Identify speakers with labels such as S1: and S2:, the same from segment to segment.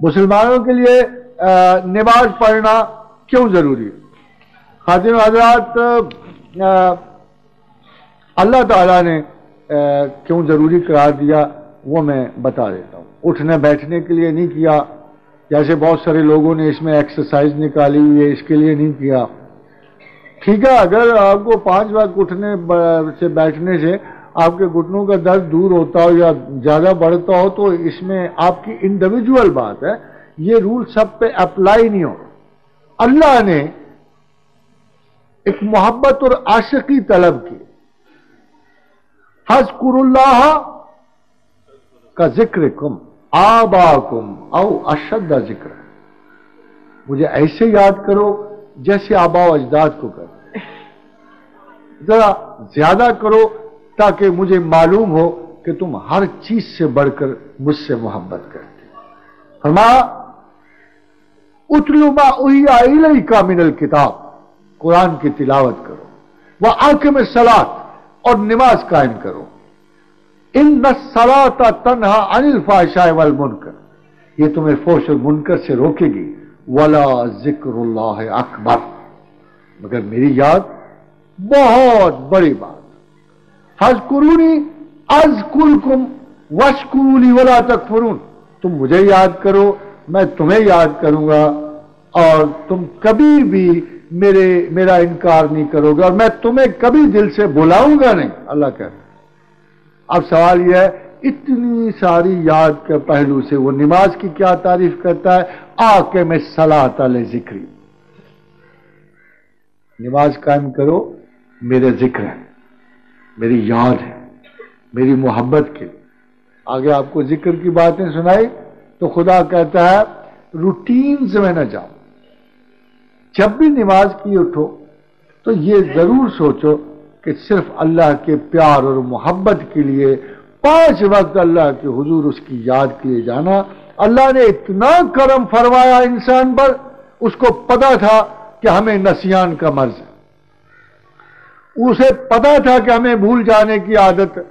S1: مسلمانوں کے لیے نماز پڑھنا کیوں ضروری ہے؟ خاتون حضرات، اللہ تعالیٰ نے کیوں ضروری قرار دیا وہ میں بتا دیتا ہوں۔ اٹھنے بیٹھنے کے لیے نہیں کیا، جیسے بہت سارے لوگوں نے اس میں ایکسرسائز نکالی ہوئی ہے، اس کے لیے نہیں کیا۔ ٹھیک ہے، اگر آپ کو 5 وقت اٹھنے سے بیٹھنے سے آپ کے گھٹنوں کا درد دور ہوتا ہو یا زیادہ بڑھتا ہو تو اس میں آپ کی انڈیویجول بات ہے، یہ رول سب پہ اپلائی نہیں ہو۔ اللہ نے ایک محبت اور عاشقی طلب کی، فاذکروا اللہ کا ذکرکم آباکم او اشد ذکر، مجھے ایسے یاد کرو جیسے آبا و اجداد کو کرو، ذرا زیادہ کرو تاکہ مجھے معلوم ہو کہ تم ہر چیز سے بڑھ کر مجھ سے محبت کرتے۔ فرمایا اتلو ما اوحی الیک من الکتاب، قرآن کی تلاوت کرو، واقم الصلاۃ، اور نماز قائم کرو، ان الصلاۃ تنہی عن الفحشاء والمنکر، یہ تمہیں فحش اور منکر سے روکے گی، ولا ذکر اللہ اکبر، مگر میری یاد بہت بڑی بات۔ فاذکرونی اذکرکم واشکروا لی ولا تکفرون، تم مجھے یاد کرو میں تمہیں یاد کروں گا اور تم کبھی بھی میرا انکار نہیں کرو گے اور میں تمہیں کبھی دل سے بلاؤں گا نہیں، اللہ کہتا ہے۔ اب سوال یہ ہے، اتنی ساری یاد کے پہلو سے وہ نماز کی کیا تعریف کرتا ہے؟ آقم الصلاۃ لذکری، نماز قائم کرو میرے ذکر ہے، میری یاد ہے، میری محبت کے۔ آگے آپ کو ذکر کی باتیں سنائی تو خدا کہتا ہے روٹینز میں نہ جاؤ، جب بھی نماز کی اٹھو تو یہ ضرور سوچو کہ صرف اللہ کے پیار اور محبت کے لیے 5 وقت اللہ کے حضور اس کی یاد کے لیے جانا۔ اللہ نے اتنا کرم فرمایا انسان پر، اس کو پتا تھا کہ ہمیں نسیان کا مرض ہے، اسے پتا تھا کہ ہمیں بھول جانے کی عادت ہے،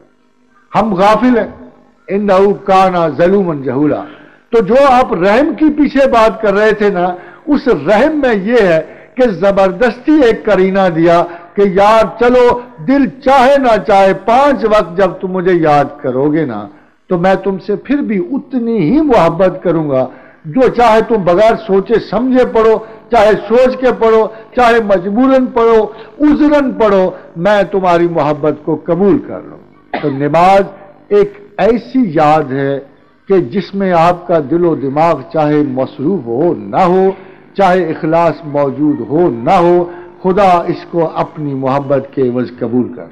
S1: ہم غافل ہیں، انہ کان ظلوما جہولا۔ تو جو آپ رحم کی پیچھے بات کر رہے تھے نا، اس رحم میں یہ ہے کہ زبردستی ایک کرینہ دیا کہ یار چلو دل چاہے نہ چاہے 5 وقت جب تم مجھے یاد کرو گے نا تو میں تم سے پھر بھی اتنی ہی محبت کروں گا، جو چاہے تم بغیر سوچے سمجھے پڑھو، چاہے سوچ کے پڑھو، چاہے مجبوراً پڑھو، عذراً پڑھو، میں تمہاری محبت کو قبول کر لوں۔ تو نماز ایک ایسی یاد ہے کہ جس میں آپ کا دل و دماغ چاہے مصروف ہو نہ ہو، چاہے اخلاص موجود ہو نہ ہو، خدا اس کو اپنی محبت کے عوض قبول کر۔